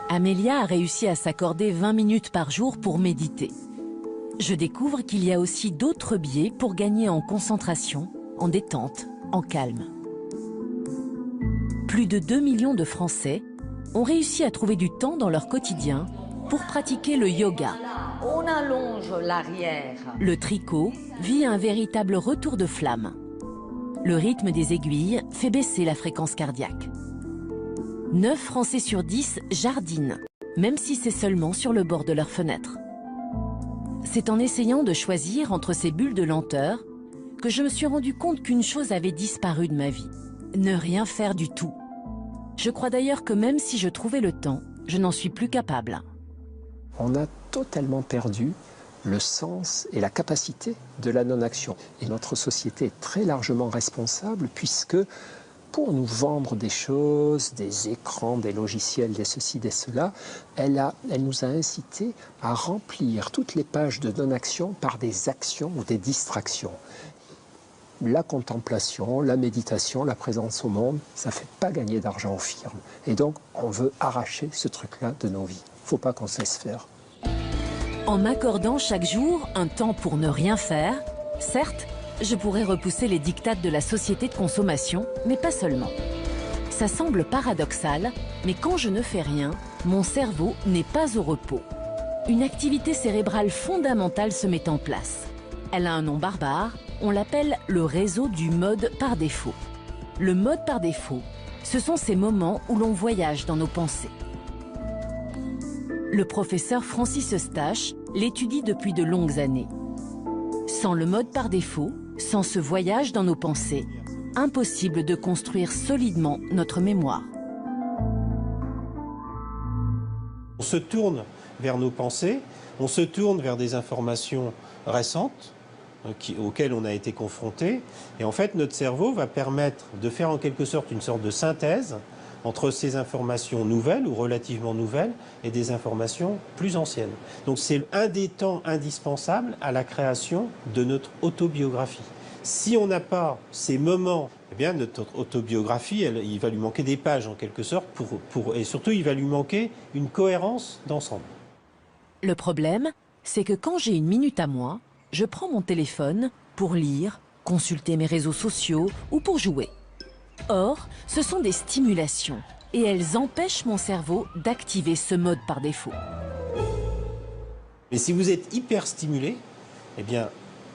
Amélia a réussi à s'accorder 20 minutes par jour pour méditer. Je découvre qu'il y a aussi d'autres biais pour gagner en concentration, en détente, en calme. Plus de 2 millions de Français ont réussi à trouver du temps dans leur quotidien pour pratiquer le yoga. On allonge l'arrière. Le tricot vit un véritable retour de flamme. Le rythme des aiguilles fait baisser la fréquence cardiaque. 9 Français sur 10 jardinent, même si c'est seulement sur le bord de leur fenêtre. C'est en essayant de choisir entre ces bulles de lenteur que je me suis rendu compte qu'une chose avait disparu de ma vie. Ne rien faire du tout. Je crois d'ailleurs que même si je trouvais le temps, je n'en suis plus capable. On a totalement perdu le sens et la capacité de la non-action. Et notre société est très largement responsable puisque pour nous vendre des choses, des écrans, des logiciels, des ceci, des cela, elle nous a incité à remplir toutes les pages de non-action par des actions ou des distractions. La contemplation, la méditation, la présence au monde, ça ne fait pas gagner d'argent aux firmes. Et donc, on veut arracher ce truc-là de nos vies. Il ne faut pas qu'on se laisse faire. En m'accordant chaque jour un temps pour ne rien faire, certes, je pourrais repousser les diktats de la société de consommation, mais pas seulement. Ça semble paradoxal, mais quand je ne fais rien, mon cerveau n'est pas au repos. Une activité cérébrale fondamentale se met en place. Elle a un nom barbare, on l'appelle le réseau du mode par défaut. Le mode par défaut, ce sont ces moments où l'on voyage dans nos pensées. Le professeur Francis Eustache l'étudie depuis de longues années. Sans le mode par défaut, sans ce voyage dans nos pensées, impossible de construire solidement notre mémoire. On se tourne vers nos pensées, on se tourne vers des informations récentes auxquelles on a été confronté. Et en fait, notre cerveau va permettre de faire en quelque sorte une sorte de synthèse entre ces informations nouvelles ou relativement nouvelles et des informations plus anciennes. Donc c'est un des temps indispensables à la création de notre autobiographie. Si on n'a pas ces moments, eh bien notre autobiographie, il va lui manquer des pages en quelque sorte, et surtout il va lui manquer une cohérence d'ensemble. Le problème, c'est que quand j'ai une minute à moi, je prends mon téléphone pour lire, consulter mes réseaux sociaux ou pour jouer. Or, ce sont des stimulations et elles empêchent mon cerveau d'activer ce mode par défaut. Mais si vous êtes hyper stimulé, eh bien,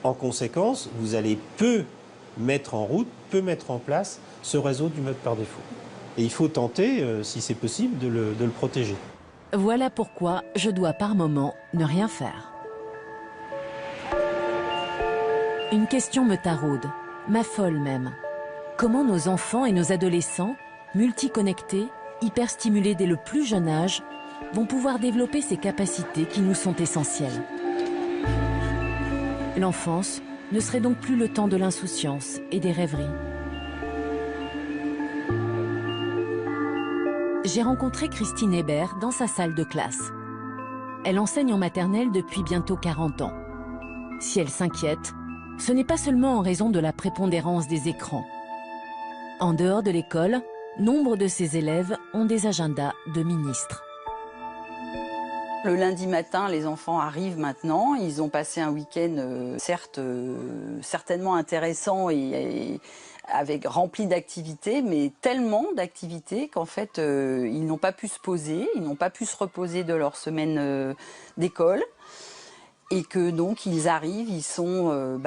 en conséquence, vous allez peu mettre en route, peu mettre en place ce réseau du mode par défaut. Et il faut tenter, si c'est possible, de le protéger. Voilà pourquoi je dois par moment ne rien faire. Une question me taraude, m'affole même. Comment nos enfants et nos adolescents, multiconnectés, hyperstimulés dès le plus jeune âge, vont pouvoir développer ces capacités qui nous sont essentielles? L'enfance ne serait donc plus le temps de l'insouciance et des rêveries. J'ai rencontré Christine Hébert dans sa salle de classe. Elle enseigne en maternelle depuis bientôt 40 ans. Si elle s'inquiète, ce n'est pas seulement en raison de la prépondérance des écrans. En dehors de l'école, nombre de ses élèves ont des agendas de ministres. Le lundi matin, les enfants arrivent maintenant. Ils ont passé un week-end, certes, certainement intéressant et avec rempli d'activités, mais tellement d'activités qu'en fait, ils n'ont pas pu se poser, ils n'ont pas pu se reposer de leur semaine d'école. Et que donc ils arrivent, ils sont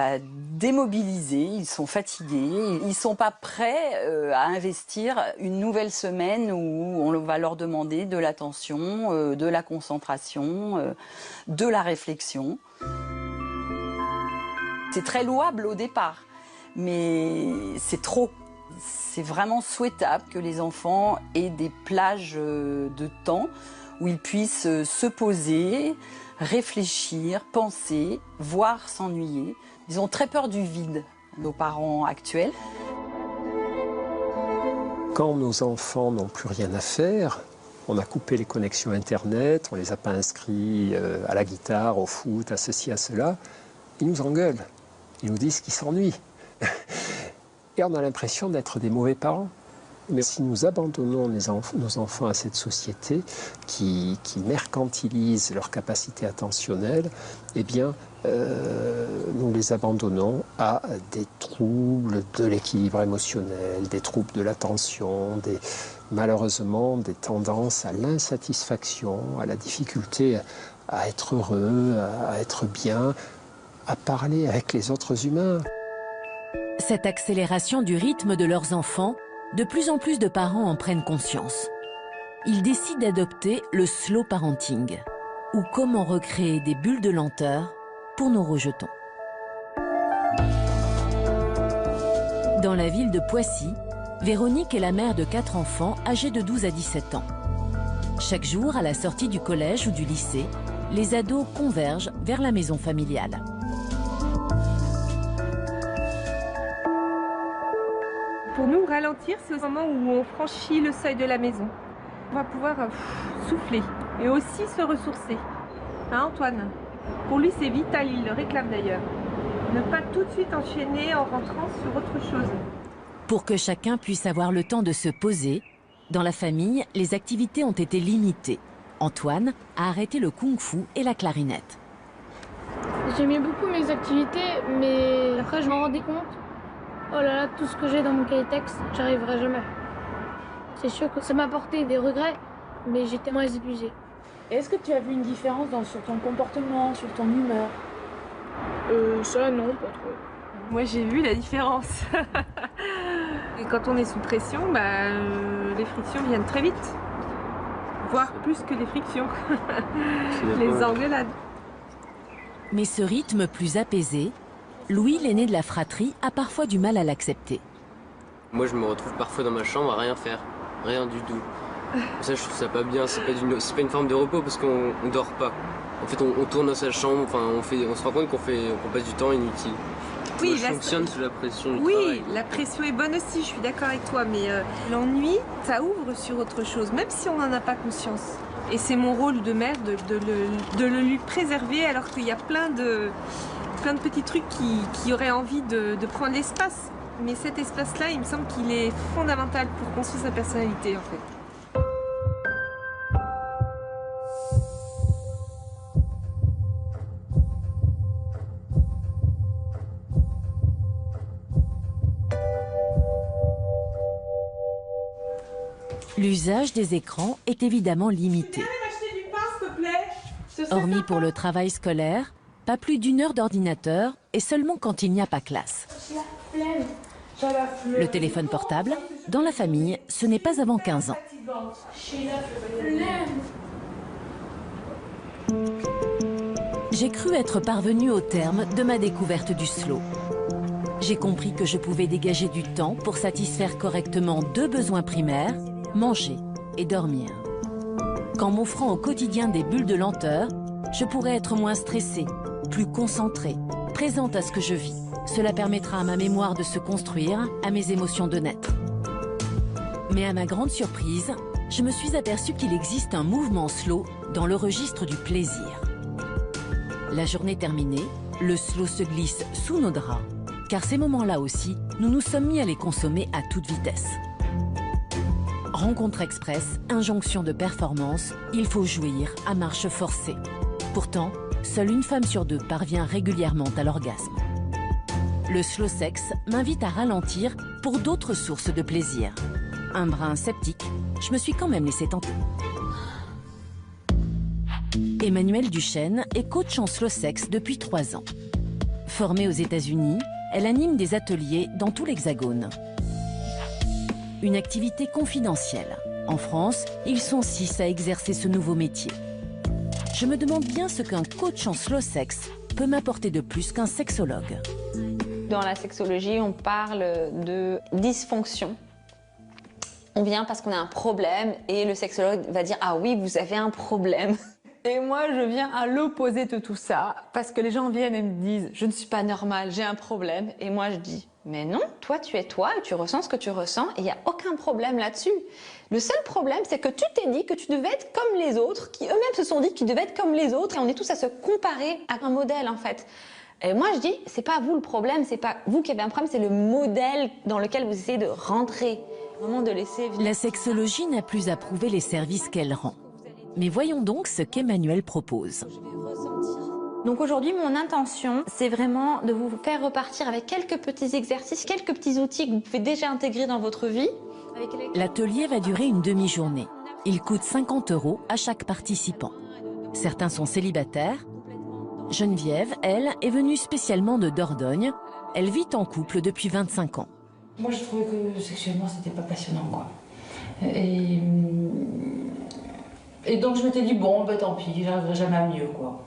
démobilisés, ils sont fatigués, ils ne sont pas prêts à investir une nouvelle semaine où on va leur demander de l'attention, de la concentration, de la réflexion. C'est très louable au départ, mais c'est trop. C'est vraiment souhaitable que les enfants aient des plages de temps où ils puissent se poser, réfléchir, penser, voire s'ennuyer. Ils ont très peur du vide, nos parents actuels. Quand nos enfants n'ont plus rien à faire, on a coupé les connexions Internet, on ne les a pas inscrits à la guitare, au foot, à ceci, à cela, ils nous engueulent. Ils nous disent qu'ils s'ennuient. Et on a l'impression d'être des mauvais parents. Mais si nous abandonnons nos enfants à cette société qui mercantilise leur capacité attentionnelle, eh bien, nous les abandonnons à des troubles de l'équilibre émotionnel, des troubles de l'attention, malheureusement des tendances à l'insatisfaction, à la difficulté à être heureux, à être bien, à parler avec les autres humains. Cette accélération du rythme de leurs enfants, de plus en plus de parents en prennent conscience. Ils décident d'adopter le slow parenting, ou comment recréer des bulles de lenteur pour nos rejetons. Dans la ville de Poissy, Véronique est la mère de 4 enfants âgés de 12 à 17 ans. Chaque jour, à la sortie du collège ou du lycée, les ados convergent vers la maison familiale. Pour nous, ralentir, c'est au moment où on franchit le seuil de la maison. On va pouvoir souffler et aussi se ressourcer. Hein, Antoine? Pour lui, c'est vital, il le réclame d'ailleurs. Ne pas tout de suite enchaîner en rentrant sur autre chose. Pour que chacun puisse avoir le temps de se poser, dans la famille, les activités ont été limitées. Antoine a arrêté le kung-fu et la clarinette. J'aimais beaucoup mes activités, mais après je m'en rendais compte. Oh là là, tout ce que j'ai dans mon cahier texte, j'y arriverai jamais. C'est sûr que ça m'a apporté des regrets, mais j'étais moins épuisée. Est-ce que tu as vu une différence sur ton comportement, sur ton humeur? Ça non, pas trop. Moi j'ai vu la différence. Et quand on est sous pression, les frictions viennent très vite. Voire plus que les frictions. Les engueulades. Mais ce rythme plus apaisé, Louis, l'aîné de la fratrie, a parfois du mal à l'accepter. Moi, je me retrouve parfois dans ma chambre à rien faire, rien du tout. Ça, je trouve ça pas bien, c'est pas une forme de repos parce qu'on dort pas. En fait, on tourne dans sa chambre, enfin, on se rend compte qu'on passe du temps inutile. Oui, je fonctionne sous la pression du oui, travail. la pression est bonne aussi, je suis d'accord avec toi, mais l'ennui, ça ouvre sur autre chose, même si on n'en a pas conscience. Et c'est mon rôle de mère de le lui préserver, alors qu'il y a plein de petits trucs qui auraient envie de prendre l'espace. Mais cet espace-là, il me semble qu'il est fondamental pour construire sa personnalité, en fait. L'usage des écrans est évidemment limité. Hormis pour le travail scolaire, pas plus d'1 heure d'ordinateur et seulement quand il n'y a pas classe. Le téléphone portable, dans la famille, ce n'est pas avant 15 ans. J'ai cru être parvenue au terme de ma découverte du slow. J'ai compris que je pouvais dégager du temps pour satisfaire correctement 2 besoins primaires, manger et dormir. Qu'en m'offrant au quotidien des bulles de lenteur, je pourrais être moins stressée, plus concentrée, présente à ce que je vis. Cela permettra à ma mémoire de se construire, à mes émotions de naître. Mais à ma grande surprise, je me suis aperçue qu'il existe un mouvement slow dans le registre du plaisir. La journée terminée, le slow se glisse sous nos draps, car ces moments-là aussi, nous nous sommes mis à les consommer à toute vitesse. Rencontre express, injonction de performance, il faut jouir à marche forcée. Pourtant, seule une femme sur 2 parvient régulièrement à l'orgasme. Le slow sex m'invite à ralentir pour d'autres sources de plaisir. Un brin sceptique, je me suis quand même laissé tenter. Emmanuelle Duchesne est coach en slow sex depuis 3 ans. Formée aux États-Unis, elle anime des ateliers dans tout l'Hexagone. Une activité confidentielle. En France, ils sont 6 à exercer ce nouveau métier. Je me demande bien ce qu'un coach en slow sex peut m'apporter de plus qu'un sexologue. Dans la sexologie, on parle de dysfonction. On vient parce qu'on a un problème et le sexologue va dire « Ah oui, vous avez un problème ». Et moi, je viens à l'opposé de tout ça parce que les gens viennent et me disent « Je ne suis pas normale, j'ai un problème ». Et moi, je dis « Mais non, toi, tu es toi et tu ressens ce que tu ressens et il n'y a aucun problème là-dessus. Le seul problème, c'est que tu t'es dit que tu devais être comme les autres, qui eux-mêmes se sont dit qu'ils devaient être comme les autres et on est tous à se comparer à un modèle en fait. » Et moi, je dis, c'est pas vous le problème, c'est pas vous qui avez un problème, c'est le modèle dans lequel vous essayez de rentrer. Vraiment de laisser... La sexologie n'a plus à prouver les services qu'elle rend. Mais voyons donc ce qu'Emmanuelle propose. Donc aujourd'hui, mon intention, c'est vraiment de vous faire repartir avec quelques petits exercices, quelques petits outils que vous pouvez déjà intégrer dans votre vie. L'atelier va durer une demi-journée. Il coûte 50 € à chaque participant. Certains sont célibataires. Geneviève, elle, est venue spécialement de Dordogne. Elle vit en couple depuis 25 ans. Moi, je trouvais que sexuellement, c'était pas passionnant, quoi. Et donc, je m'étais dit, bon, bah tant pis, j'arriverai jamais à mieux, quoi.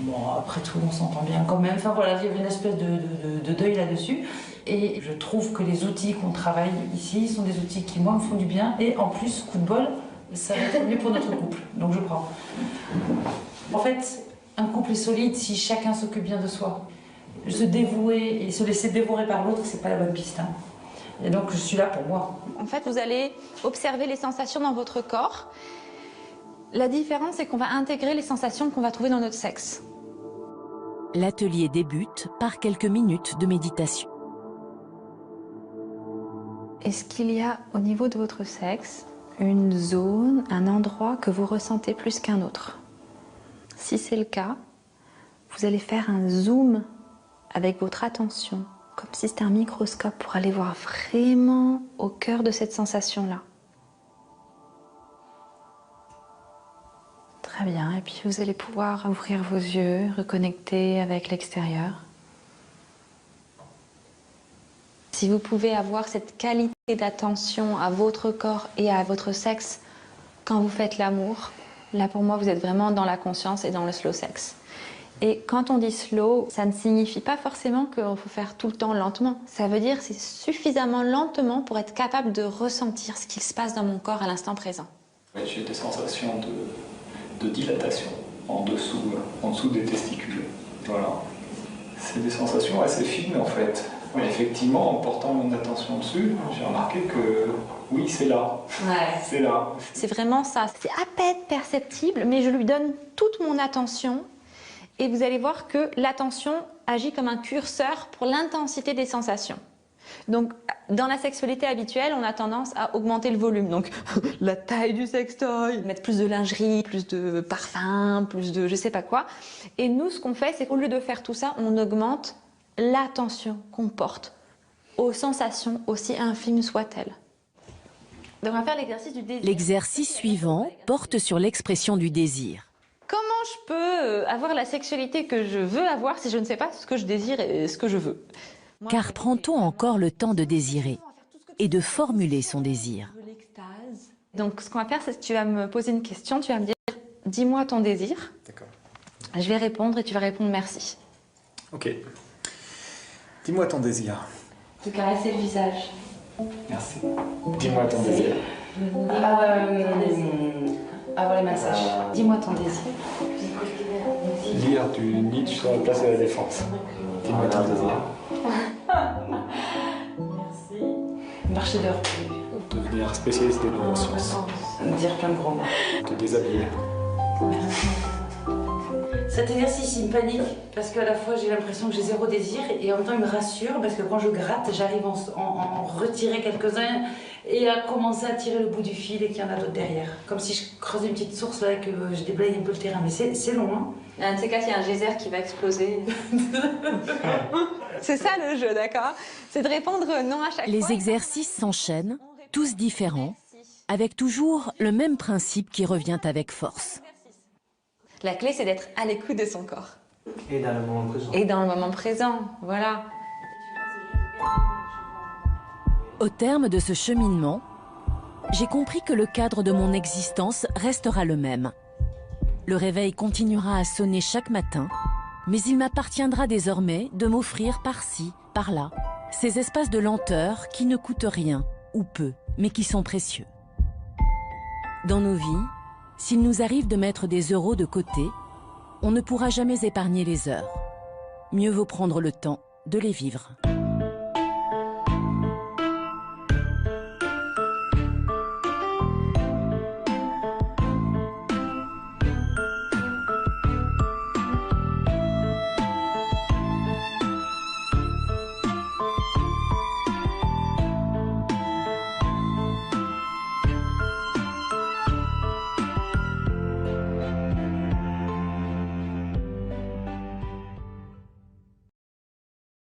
Bon, après tout, on s'entend bien quand même. Enfin, voilà, il y avait une espèce de deuil là-dessus. Et je trouve que les outils qu'on travaille ici sont des outils qui, moi, me font du bien. Et en plus, coup de bol, ça va être mieux pour notre couple. Donc, je prends. En fait, un couple est solide si chacun s'occupe bien de soi. Se dévouer et se laisser dévorer par l'autre, c'est pas la bonne piste. Hein. Et donc je suis là pour moi. En fait, vous allez observer les sensations dans votre corps. La différence, c'est qu'on va intégrer les sensations qu'on va trouver dans notre sexe. L'atelier débute par quelques minutes de méditation. Est-ce qu'il y a au niveau de votre sexe une zone, un endroit que vous ressentez plus qu'un autre? Si c'est le cas, vous allez faire un zoom avec votre attention, comme si c'était un microscope pour aller voir vraiment au cœur de cette sensation-là. Très bien, et puis vous allez pouvoir ouvrir vos yeux, reconnecter avec l'extérieur. Si vous pouvez avoir cette qualité d'attention à votre corps et à votre sexe quand vous faites l'amour, là pour moi vous êtes vraiment dans la conscience et dans le slow sex. Et quand on dit slow, ça ne signifie pas forcément qu'il faut faire tout le temps lentement. Ça veut dire c'est suffisamment lentement pour être capable de ressentir ce qu'il se passe dans mon corps à l'instant présent. J'ai des sensations de dilatation en dessous des testicules. Voilà. C'est des sensations assez fines en fait. Oui, effectivement, en portant mon attention dessus, j'ai remarqué que oui, c'est là. Ouais. C'est là. C'est vraiment ça. C'est à peine perceptible, mais je lui donne toute mon attention. Et vous allez voir que l'attention agit comme un curseur pour l'intensité des sensations. Donc, dans la sexualité habituelle, on a tendance à augmenter le volume. Donc, la taille du sextoy, mettre plus de lingerie, plus de parfum, plus de je sais pas quoi. Et nous, ce qu'on fait, c'est qu'au lieu de faire tout ça, on augmente l'attention qu'on porte aux sensations, aussi infimes soient-elles. Donc, on va faire l'exercice du désir. L'exercice suivant porte sur l'expression du désir. Comment je peux avoir la sexualité que je veux avoir si je ne sais pas ce que je désire et ce que je veux? Car prend-on encore le temps de désirer et de formuler son désir? Donc ce qu'on va faire, c'est que tu vas me poser une question, tu vas me dire « dis-moi ton désir ». D'accord. Je vais répondre et tu vas répondre « merci ». Ok. Dis-moi ton désir. Te caresser le visage. Merci. Dis-moi ton désir. Avoir les mains sèches. Dis-moi ton désir. Lire du Nietzsche sur la place de la Défense. Dis-moi ton désir. Merci. Marcher dehors. Devenir spécialiste des neurosciences. Dire plein de gros mots. Te déshabiller. Cet exercice, il me panique parce qu'à la fois j'ai l'impression que j'ai zéro désir et en même temps il me rassure parce que quand je gratte, j'arrive en retirer quelques-uns et à commencer à tirer le bout du fil et qu'il y en a d'autres derrière. Comme si je creusais une petite source là et que je déblaye un peu le terrain. Mais c'est long, hein. Un de ces cas, il y a un geyser qui va exploser. C'est ça le jeu, d'accord? C'est de répondre non à chaque fois. Les exercices s'enchaînent, tous différents, avec toujours le même principe qui revient avec force. La clé, c'est d'être à l'écoute de son corps. Et dans le moment présent. Et dans le moment présent, voilà. Au terme de ce cheminement, j'ai compris que le cadre de mon existence restera le même. Le réveil continuera à sonner chaque matin, mais il m'appartiendra désormais de m'offrir par-ci, par-là, ces espaces de lenteur qui ne coûtent rien, ou peu, mais qui sont précieux. Dans nos vies, s'il nous arrive de mettre des euros de côté, on ne pourra jamais épargner les heures. Mieux vaut prendre le temps de les vivre.